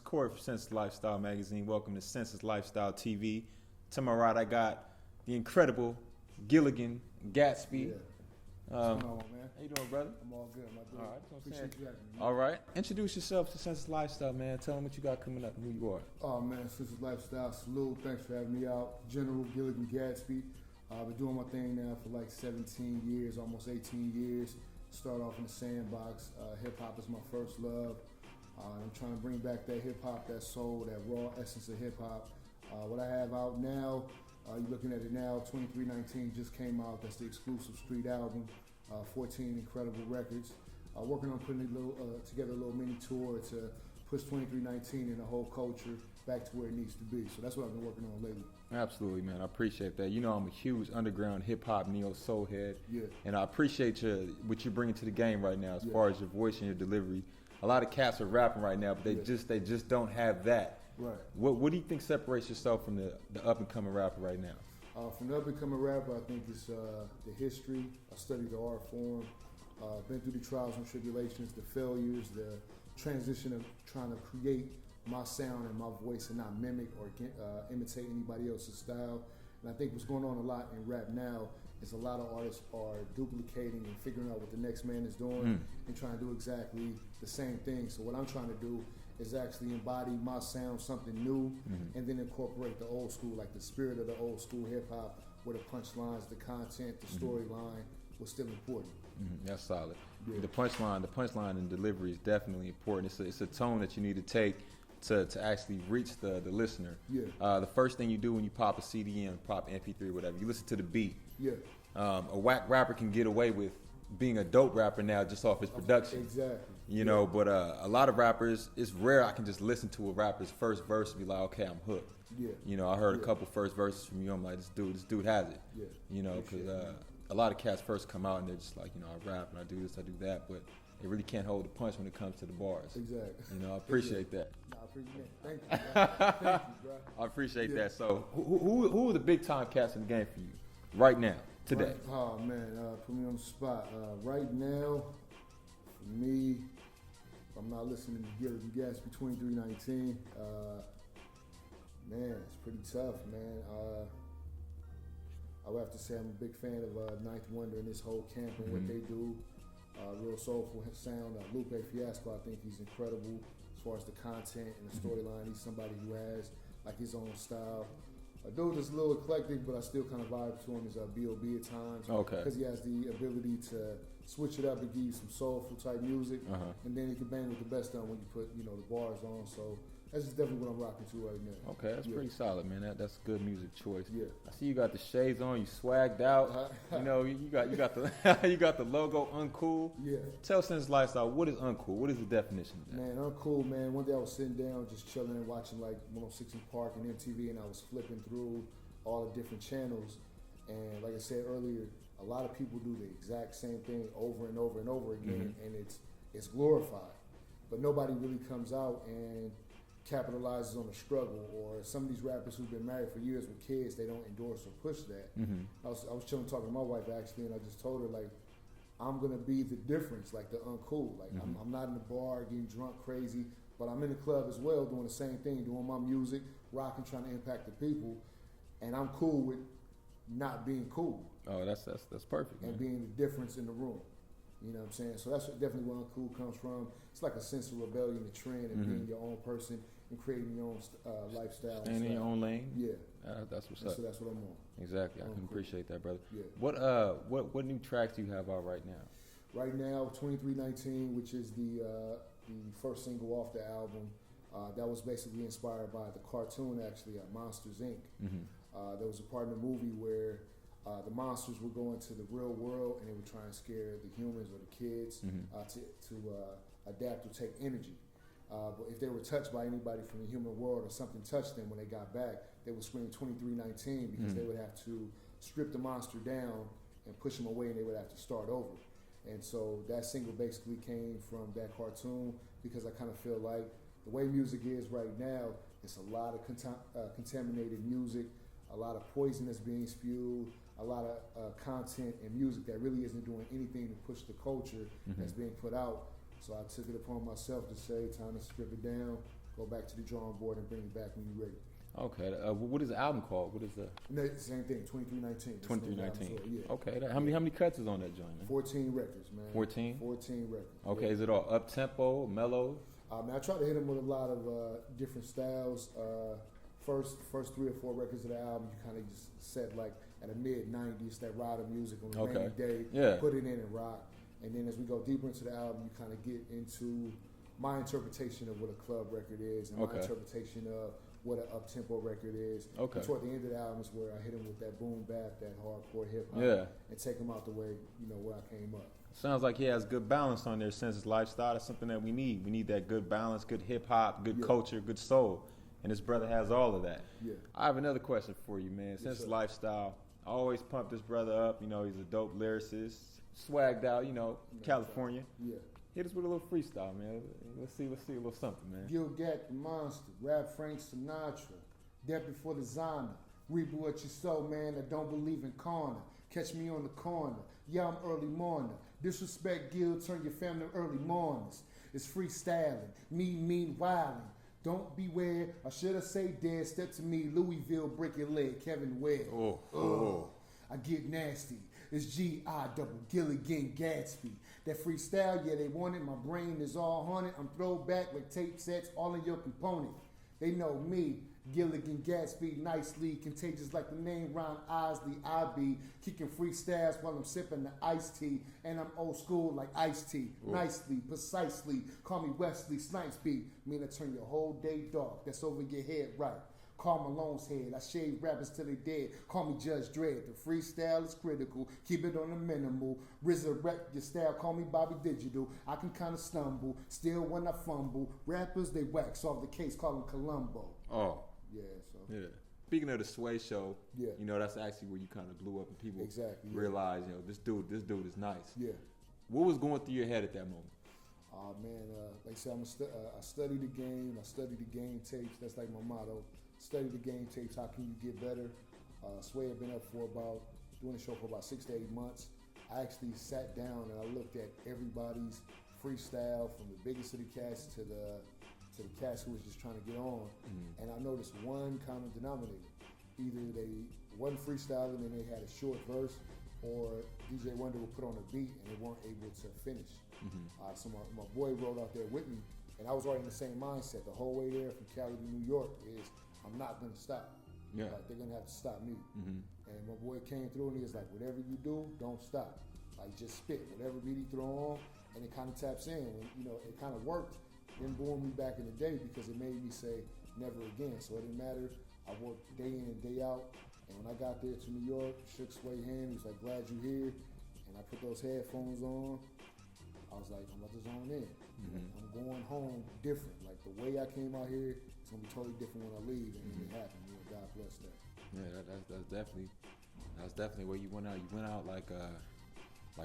Corey from Senses Lifestyle Magazine. Welcome to Senses Lifestyle TV. To my right, I got the incredible Gilligan Gatsby. Yeah. What's going on, man? How you doing, brother? I'm all good, my dude. All right, that's what I'm Appreciate saying. you having me. All right. Introduce yourself to Senses Lifestyle, man. Tell them what you got coming up and who you are. Oh, man, Senses Lifestyle, salute. Thanks for having me out. General Gilligan Gatsby. I've been doing my thing now for like 17 years, almost 18 years. Started off in the sandbox. Hip-hop is my first love. I'm trying to bring back that hip-hop, that soul, that raw essence of hip-hop. What I have out now, you're looking at it now, 2319 just came out. That's the exclusive street album. 14 incredible records. Working on putting together a little mini tour to push 2319 and the whole culture back to where it needs to be. So that's what I've been working on lately. Absolutely, man. I appreciate that. You know, I'm a huge underground hip-hop neo-soul head. Yeah. And I appreciate what you're bringing to the game right now as far as your voice and your delivery. A lot of cats are rapping right now, but they just don't have that. Right. What do you think separates yourself from the up-and-coming rapper right now? From the up-and-coming rapper, I think it's the history. I studied the art form. Been through the trials and tribulations, the failures, the transition of trying to create my sound and my voice and not mimic or imitate anybody else's style. And I think what's going on a lot in rap now is a lot of artists are duplicating and figuring out what the next man is doing and trying to do exactly the same thing. So what I'm trying to do is actually embody my sound, something new, and then incorporate the old school, like the spirit of the old school hip hop, where the punchlines, the content, the storyline was still important. That's solid. Yeah. The punchline and delivery is definitely important. It's a tone that you need to take to actually reach the listener. Yeah. The first thing you do when you pop a CD in, pop MP3, whatever, you listen to the beat. Yeah. A whack rapper can get away with being a dope rapper now just off his production. Exactly. You know, but a lot of rappers, it's rare I can just listen to a rapper's first verse and be like, okay, I'm hooked. Yeah. You know, I heard a couple first verses from you. I'm like, this dude has it. Yeah. You know, because a lot of cats first come out and they're just like, you know, I rap and I do this, I do that, but they really can't hold the punch when it comes to the bars. Exactly. You know, I appreciate that. I appreciate it. Thank you, bro. Thank you, bro. I appreciate that. So, who are the big time cats in the game for you right now, today? Right. Oh man, put me on the spot. Right now, for me, if I'm not listening to Gilligan Gatsby 2319, man, it's pretty tough, man. I would have to say I'm a big fan of Ninth Wonder and this whole camp and what they do. Real soulful sound. Lupe Fiasco, I think he's incredible as far as the content and the storyline. He's somebody who has like his own style. A dude that's a little eclectic, but I still kind of vibe to him is B.O.B. at times. Okay. Because he has the ability to switch it up and give you some soulful type music, and then he can bang with the best on when you put the bars on. So that's just definitely what I'm rocking to right now. Okay, that's pretty solid, man. That's a good music choice. Yeah. I see you got the shades on. You swagged out. You know, you got the you got the logo Uncool. Yeah. Tell Sense Lifestyle, what is Uncool? What is the definition of that? Man, uncool, man. One day I was sitting down just chilling and watching like 106 in Park and MTV, and I was flipping through all the different channels. And like I said earlier, a lot of people do the exact same thing over and over and over again, and it's glorified. But nobody really comes out and capitalizes on the struggle, or some of these rappers who've been married for years with kids, they don't endorse or push that. I was chilling talking to my wife actually, and I just told her like, I'm gonna be the difference, like the uncool. Like I'm not in the bar getting drunk crazy, but I'm in the club as well doing the same thing, doing my music, rocking, trying to impact the people, and I'm cool with not being cool. Oh, that's perfect. And Man. being the difference in the room. You know what I'm saying? So that's definitely where uncool comes from. It's like a sense of rebellion, the trend, and being your own person and creating your own lifestyle. Staying in your own lane. Yeah. That's what's up. So that's what I'm on. Exactly. I can appreciate that, brother. Yeah. What new tracks do you have out right now? Right now, 2319, which is the first single off the album, that was basically inspired by the cartoon, actually, Monsters, Inc. There was a part in the movie where the monsters would go into the real world and they would try and scare the humans or the kids to adapt or take energy. But if they were touched by anybody from the human world or something touched them when they got back, they would scream 2319 because they would have to strip the monster down and push him away, and they would have to start over. And so that single basically came from that cartoon, because I kind of feel like the way music is right now, it's a lot of contaminated music, a lot of poison that's being spewed, a lot of content and music that really isn't doing anything to push the culture that's being put out. So I took it upon myself to say, time to strip it down, go back to the drawing board and bring it back when you're ready. Okay. What is the album called? What is the? No, same thing. 2319. 2319. Yeah. Okay. How many cuts is on that joint, man? 14 records, man. 14. 14 records. Okay. Yeah. Is it all up tempo, mellow? Man, I try to hit them with a lot of different styles. First 3 or 4 records of the album, you kind of just set like at a mid-90s, that rider music on a rainy day. Yeah. Put it in and rock. And then as we go deeper into the album, you kind of get into my interpretation of what a club record is and my interpretation of what an up-tempo record is. Okay. And toward the end of the album is where I hit him with that boom bap, that hardcore hip-hop, and take him out the way, where I came up. Sounds like he has good balance on there since his lifestyle. That's something that we need. We need that good balance, good hip-hop, good culture, good soul. And this brother has all of that. Yeah. I have another question for you, man. Since lifestyle, I always pump this brother up. He's a dope lyricist, swagged out, California. Yeah. Hit us with a little freestyle, man. Let's see a little something, man. Gilligan the monster, rap Frank Sinatra, deputy for designer. Reap what you sow, man. I don't believe in corner. Catch me on the corner. Yeah, I'm early morning. Disrespect Gil, turn your family early mornings. It's freestyling, me wilding. Don't beware, or should I say dead? Step to me, Louisville, break your leg, Kevin Webb. I get nasty. It's G-I-double Gilligan Gatsby. That freestyle, yeah, they want it. My brain is all haunted. I'm throwback like tape sets, all in your component. They know me, Gilligan Gatsby, nicely contagious like the name Ron Isley. I be kicking freestyles while I'm sipping the iced tea, and I'm old school like iced tea. Nicely, precisely, call me Wesley Snipes beat. Mean I turn your whole day dark. That's over your head, right? Call Malone's head. I shave rappers till they dead. Call me Judge Dredd. The freestyle is critical. Keep it on the minimal. Resurrect your style. Call me Bobby Digital. I can kind of stumble. Still when I fumble. Rappers, they whack. Solve the case. Call them Columbo. Oh. Yeah, so. Yeah. Speaking of the Sway Show, that's actually where you kind of blew up and people realize, this dude is nice. Yeah. What was going through your head at that moment? Oh, man, like I said, I study the game. I study the game tapes. That's like my motto. Study the game tapes. How can you get better? Sway had been up doing the show for about 6 to 8 months. I actually sat down and I looked at everybody's freestyle from the biggest of the cats to the cats who was just trying to get on. And I noticed one common denominator. Either they wasn't freestyling and they had a short verse, or DJ Wonder would put on a beat and they weren't able to finish. So my boy rode out there with me, and I was already in the same mindset. The whole way there from Cali to New York is, I'm not gonna stop. Yeah. Like, they're gonna have to stop me. And my boy came through and he was like, whatever you do, don't stop. Like, just spit. Whatever beat he throw on, and it kind of taps in. When, it kind of worked. Then boomed me back in the day because it made me say never again. So it didn't matter. I worked day in and day out. And when I got there to New York, shook Sway's hand. He was like, glad you're here. And I put those headphones on. I was like, I'm about to zone in. I'm going home different. Like, the way I came out here, it's gonna be totally different when I leave. And it happened. God bless that. Yeah, that's definitely where you went out. You went out like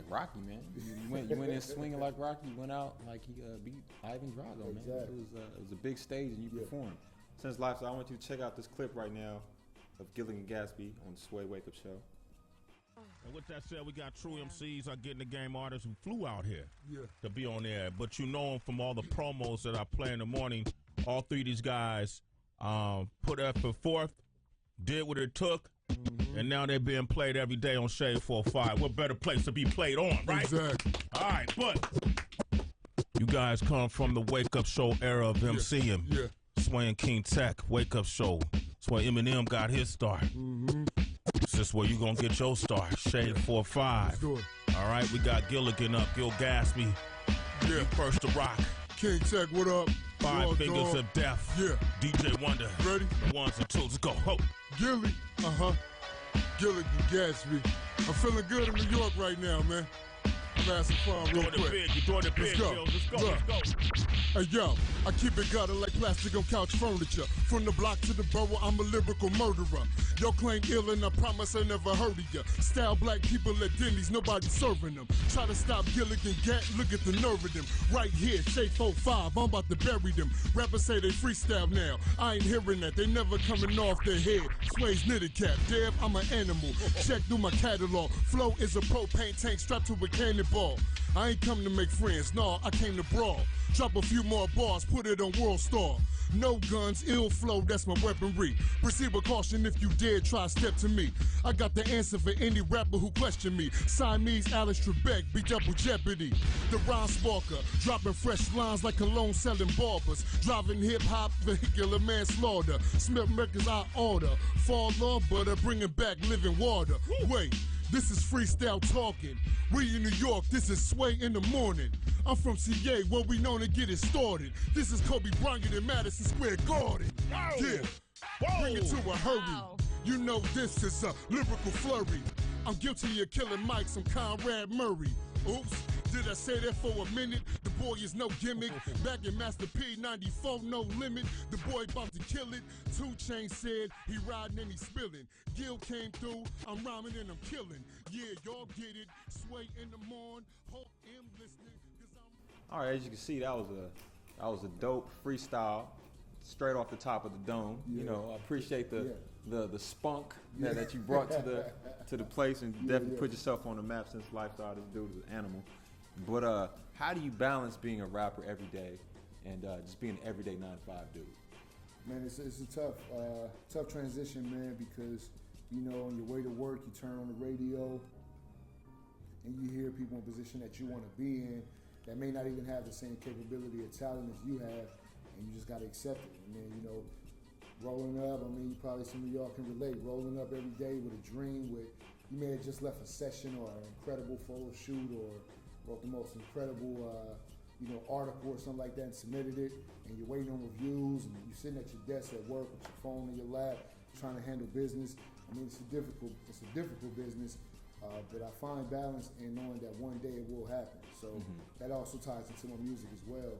Rocky, man. You went in swinging like Rocky. You went out like he beat Ivan Drago, man. Exactly. It was a big stage and you performed. Since Lifestyle, I want you to check out this clip right now of Gilligan Gatsby on the Sway Wake Up Show. And with that said, we got true MCs, our Getting the Game artists who flew out here to be on air. But you know them from all the promos that I play in the morning. All three of these guys put effort forth, did what it took, and now they're being played every day on Shade 405. What better place to be played on, right? Exactly. All right, but you guys come from the Wake Up Show era of MCing. Yeah. Sway and King Tech, Wake Up Show. That's where Eminem got his start. This is where you gonna get your start. Shade 405. Sure. All right, we got Gilligan up, Gil Gatsby. Yeah. You first to rock. King Tech, what up? Five Fingers of Death. Yeah. DJ Wonder. Ready? The ones and twos. Let's go. Ho. Gilly. Gilligan Gatsby. I'm feeling good in New York right now, man. I'm having some fun real quick. You're doing it big, Gil. Let's go. Hey, yo, I keep it gutter like plastic on couch furniture. From the block to the borough, I'm a lyrical murderer. Yo claim ill and I promise I never heard of ya. Style black people at Denny's, nobody serving them. Try to stop Gilligan Gat, look at the nerve of them. Right here, Shade 45, I'm about to bury them. Rappers say they freestyle now, I ain't hearing that. They never coming off their head. Sway's knitted cap, Dev, I'm an animal. Check through my catalog. Flow is a propane tank strapped to a cannonball. I ain't come to make friends, nah, I came to brawl. Drop a few more bars, put it on World Star. No guns, ill flow, that's my weaponry. Proceed with caution if you dare try step to me. I got the answer for any rapper who question me. Siamese Alex Trebek, be double jeopardy. The rhyme sparker, dropping fresh lines like cologne selling barbers. Driving hip-hop, vehicular manslaughter. Smith records I order. Fall off, butter, bringing back living water. Wait. This is freestyle talking. We in New York, this is Sway in the morning. I'm from CA, where we known to get it started. This is Kobe Bryant in Madison Square Garden. Yeah, bring it to a hurry. You know this is a lyrical flurry. I'm guilty of killing mics, I'm Conrad Murray. Oops, did I say that for a minute? The boy is no gimmick. Back in Master P, 94, no limit. The boy about to kill it. 2 Chainz said he riding and he spilling. Gil came through, I'm rhyming and I'm killing. Yeah, y'all get it. Sway in the morn, hope am listening. All right, as you can see, that was a dope freestyle, straight off the top of the dome. Yeah. You know, I appreciate the spunk that you brought to the place, and definitely put yourself on the map. Since LifeStyle, this dude is an animal. But how do you balance being a rapper every day and just being an everyday 9-to-5 dude? Man, it's a tough transition, man, because you know, on your way to work, you turn on the radio and you hear people in a position that you want to be in that may not even have the same capability or talent as you have, and you just got to accept it. And then, you know, rolling up, I mean, probably some of y'all can relate, rolling up every day with a dream, you may have just left a session or an incredible photo shoot or wrote the most incredible article or something like that and submitted it, and you're waiting on reviews, and you're sitting at your desk at work with your phone in your lap trying to handle business. I mean, it's a difficult business, but I find balance in knowing that one day it will happen. So that also ties into my music as well.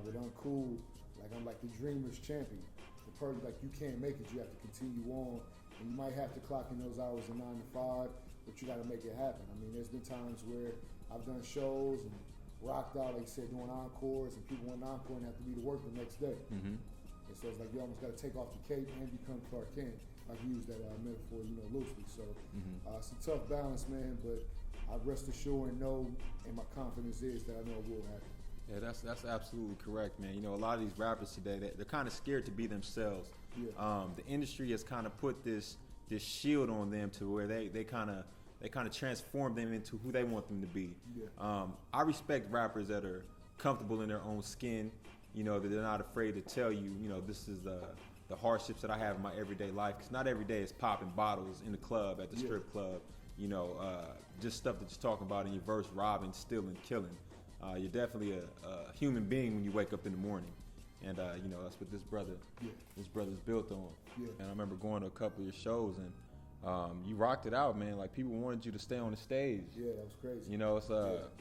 With Uncool, like I'm like the dreamer's champion. The person, like, you can't make it, you have to continue on, and you might have to clock in those hours of 9 to 5, but you got to make it happen. I mean, there's been times where I've done shows and rocked out, like you said, doing encores, and people want an encore and have to be to work the next day. And so it's like you almost got to take off the cape and become Clark Kent. I can use that metaphor, you know, loosely. So it's a tough balance, man, but I rest assured and know, and my confidence is that I know it will happen. Yeah, that's absolutely correct, man. You know, a lot of these rappers today, they're kind of scared to be themselves. Yeah. The industry has kind of put this shield on them to where they kind of transform them into who they want them to be. Yeah. I respect rappers that are comfortable in their own skin, you know, that they're not afraid to tell you, you know, this is the hardships that I have in my everyday life. Because not every day is popping bottles in the club, at the strip club, you know, just stuff that you're talking about in your verse, robbing, stealing, killing. You're definitely a human being when you wake up in the morning. And, you know, that's what this brother's built on. Yeah. And I remember going to a couple of your shows, and you rocked it out, man. Like, people wanted you to stay on the stage. Yeah, that was crazy. You know,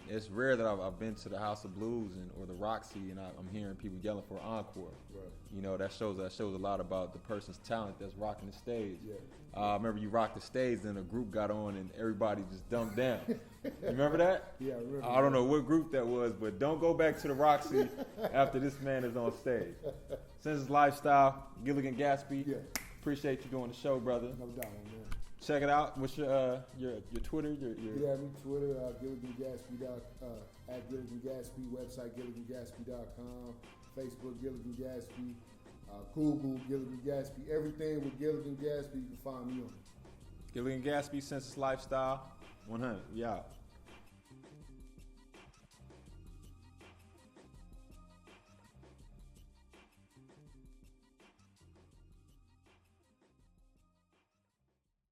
it's rare that I've been to the House of Blues or the Roxy, and I'm hearing people yelling for an encore. Right. You know, that shows a lot about the person's talent that's rocking the stage. Yeah. I remember you rocked the stage, then a group got on, and everybody just dumped down. You remember that? Yeah, I remember. I don't know what group that was, but don't go back to the Roxy after this man is on stage. Since it's LifeStyle, Gilligan Gatsby. Yeah. Appreciate you doing the show, brother. No doubt, man. Check it out. What's your Twitter? Yeah, me Twitter, Gilligan Gatsby, at Gilligan Gatsby, website GilliganGatsby.com, Facebook Gilligan Gatsby, Google Gilligan Gatsby, everything with Gilligan Gatsby, you can find me on. Gilligan Gatsby, Senseless Lifestyle, 100. We out.